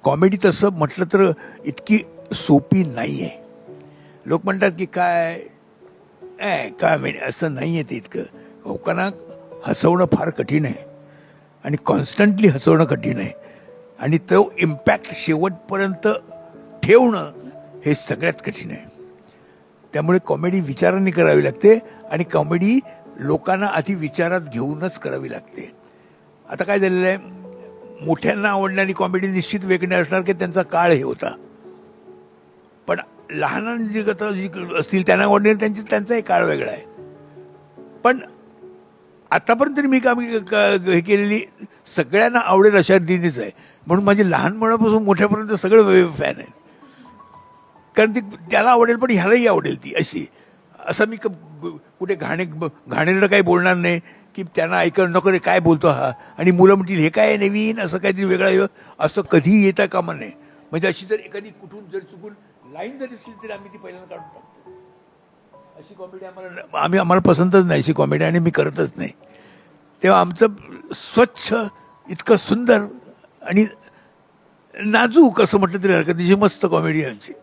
Comedy तसं म्हटलं तर इतकी सोपी नाही आहे. लोक म्हणतात की काय काय असं नाही आहे ते इतकं. लोकांना हसवणं फार कठीण आहे आणि कॉन्स्टंटली हसवणं कठीण आहे आणि तो इम्पॅक्ट शेवटपर्यंत ठेवणं हे सगळ्यात कठीण आहे. त्यामुळे कॉमेडी विचारांनी करावी लागते आणि कॉमेडी लोकांना आधी विचारात घेऊनच करावी लागते. आता काय झालेलं आहे, मोठ्यांना आवडणारी कॉमेडी निश्चित वेगळी असणार की त्यांचा काळ हे होता, पण लहानांची जी असतील त्यांना आवडणारी त्यांचाही काळ वेगळा आहे. पण आतापर्यंत मी हे केलेली सगळ्यांना आवडेल अशा रीतीनेच आहे. म्हणून माझे लहानपणापासून मोठ्यापर्यंत सगळे फॅन आहेत, कारण ती त्याला आवडेल पण ह्यालाही आवडेल ती अशी. असं मी कुठे घाणेरडं काही बोलणार नाही की त्यांना ऐकलं नको रे काय बोलतो हा, आणि मुलं म्हणतील हे काय नवीन असं काहीतरी वेगळं असं कधी येता कामा नये. म्हणजे अशी जर एखादी कुठून जर चुकून लाईन जरी असली तरी आम्ही ती पहिल्यांदा काढून टाकतो. अशी कॉमेडी आम्हाला पसंतच नाही अशी कॉमेडी, आणि मी करतच नाही. तेव्हा आमचं स्वच्छ इतकं सुंदर आणि नाजूक असं म्हटलं तरी हरकत, मस्त कॉमेडी आमची.